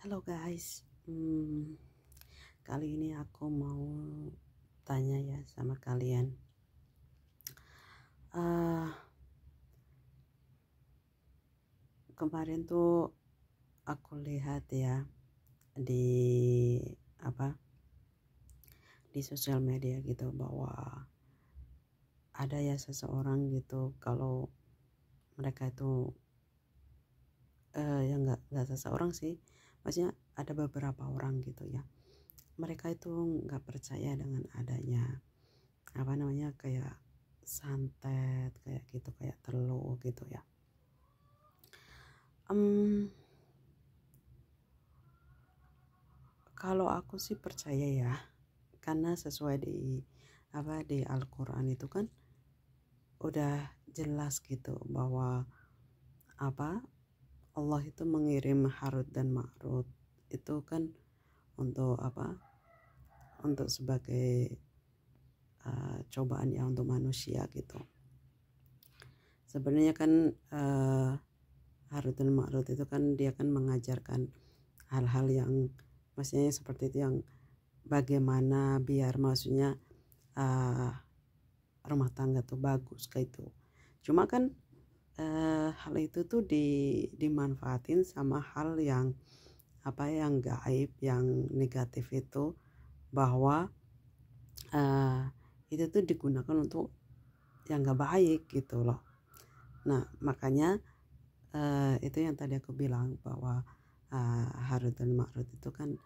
Halo guys, kali ini aku mau tanya ya sama kalian. Eh, Kemarin tuh aku lihat ya di apa di sosial media gitu bahwa ada ya seseorang gitu kalau mereka itu ya nggak seseorang sih, maksudnya ada beberapa orang gitu ya. Mereka itu nggak percaya dengan adanya apa namanya kayak santet kayak gitu, kayak telur gitu ya. Kalau aku sih percaya ya, karena sesuai di Al-Qur'an itu kan udah jelas gitu bahwa apa Allah itu mengirim Harut dan Marut itu kan untuk apa? Untuk sebagai cobaan ya untuk manusia gitu. Sebenarnya kan Harut dan Marut itu kan dia kan mengajarkan hal-hal yang maksudnya seperti itu, yang bagaimana biar maksudnya uh, rumah tangga tuh bagus kayak itu. Cuma kan hal itu tuh dimanfaatin sama hal yang apa yang gaib, yang negatif itu, bahwa uh, itu tuh digunakan untuk yang gak baik gitu loh. Nah makanya itu yang tadi aku bilang bahwa Harut dan Marut itu kan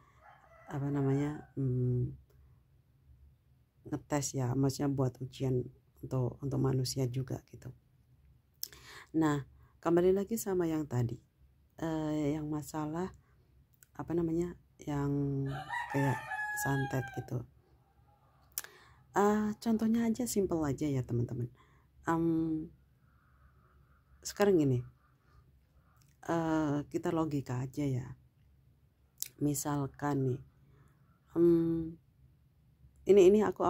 apa namanya ngetes ya, maksudnya buat ujian untuk manusia juga gitu. Nah kembali lagi sama yang tadi, yang masalah apa namanya yang kayak santet gitu. Contohnya aja simple aja ya teman-teman. Sekarang gini, kita logika aja ya. Misalkan nih, ini aku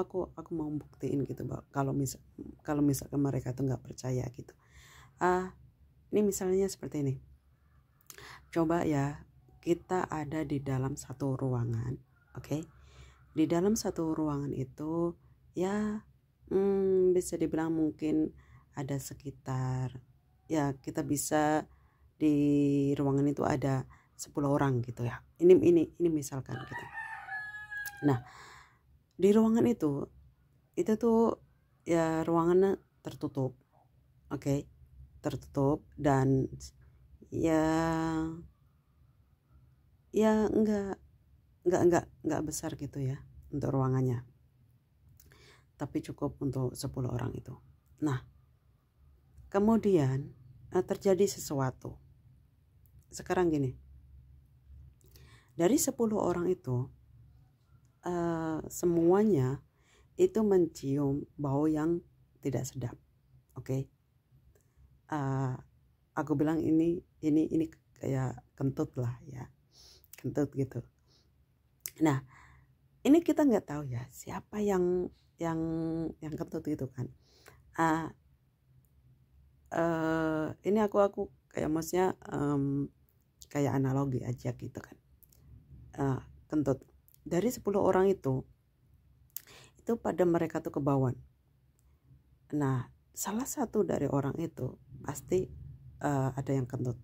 mau buktiin gitu, kalau misalkan mereka tuh nggak percaya gitu. Ini misalnya seperti ini. Coba ya, kita ada di dalam satu ruangan, oke? Di dalam satu ruangan itu ya bisa dibilang mungkin ada sekitar, ya kita bisa di ruangan itu ada 10 orang gitu ya. Ini misalkan gitu. Nah, di ruangan itu tuh ya ruangannya tertutup. Oke. Tertutup dan ya enggak besar gitu ya untuk ruangannya. Tapi cukup untuk 10 orang itu. Nah, kemudian terjadi sesuatu. Sekarang gini. Dari 10 orang itu semuanya itu mencium bau yang tidak sedap. Oke. Aku bilang ini kayak kentut lah ya. Kentut gitu. Nah, ini kita nggak tahu ya siapa yang kentut itu kan. Ini aku kayak maksudnya kayak analogi aja gitu kan. Kentut dari 10 orang itu pada mereka tuh kebauan. Nah, salah satu dari orang itu pasti ada yang kentut.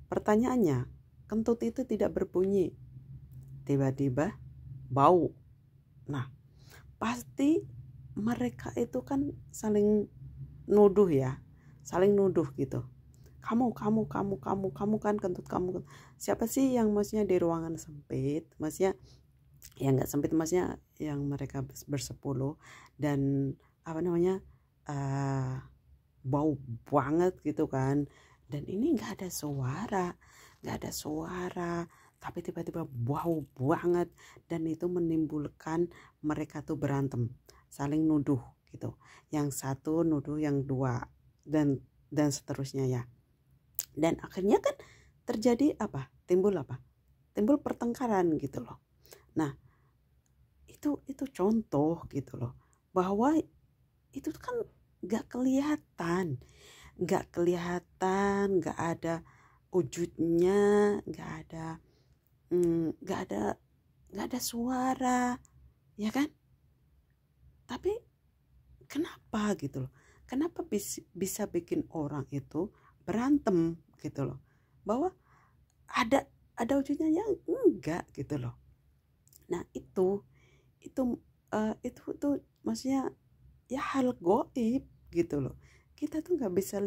Pertanyaannya, kentut itu tidak berbunyi, tiba-tiba bau. Nah, pasti mereka itu kan saling nuduh ya, saling nuduh gitu. Kamu kan kentut kamu. Siapa sih yang maksudnya di ruangan sempit, maksudnya ya nggak sempit, maksudnya yang mereka bersepuluh dan apa namanya bau banget gitu kan, dan ini nggak ada suara tapi tiba-tiba bau banget, dan itu menimbulkan mereka tuh berantem, saling nuduh gitu, yang satu nuduh yang dua, dan seterusnya ya. Dan akhirnya kan terjadi apa? Timbul pertengkaran gitu loh. Nah, itu contoh gitu loh, bahwa itu kan gak kelihatan, gak ada wujudnya, gak ada nggak ada suara, ya kan? Tapi kenapa gitu loh? Kenapa bisa bikin orang itu berantem gitu loh? Bahwa ada wujudnya yang enggak gitu loh. Nah itu itu tuh maksudnya ya hal goib gitu loh. Kita tuh nggak bisa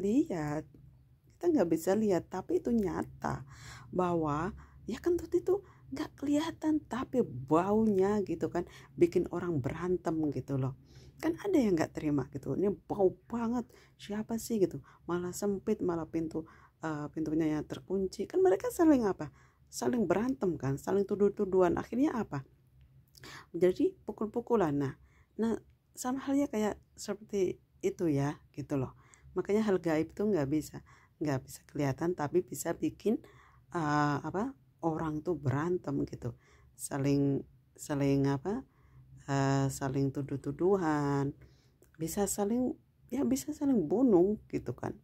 lihat, tapi itu nyata bahwa ya kentut itu nggak kelihatan tapi baunya gitu kan bikin orang berantem gitu loh. Kan ada yang nggak terima gitu, ini bau banget, siapa sih gitu, malah sempit, malah pintunya yang terkunci, kan mereka saling apa, saling berantem kan, saling tuduh-tuduhan, akhirnya apa, jadi pukul-pukulan. Nah sama halnya kayak seperti itu ya gitu loh. Makanya hal gaib tuh nggak bisa kelihatan, tapi bisa bikin apa, orang tuh berantem gitu, saling saling apa, saling tuduh-tuduhan, bisa saling bunuh gitu kan.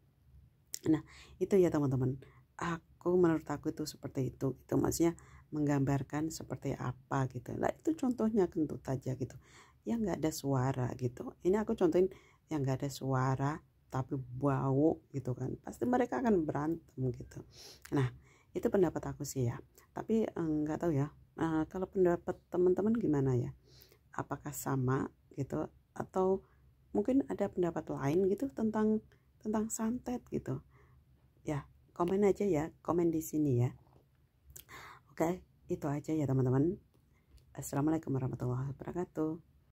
Nah itu ya teman-teman, menurut aku itu seperti itu maksudnya menggambarkan seperti apa gitu lah. Itu contohnya kentut aja gitu, yang nggak ada suara gitu. Ini aku contohin yang nggak ada suara tapi bau gitu kan, pasti mereka akan berantem gitu. Nah itu pendapat aku sih ya, tapi nggak tahu ya, kalau pendapat teman-teman gimana ya, apakah sama gitu atau mungkin ada pendapat lain gitu tentang santet gitu ya. Komen aja ya, komen di sini ya. Oke, itu aja ya teman-teman. Assalamualaikum warahmatullahi wabarakatuh.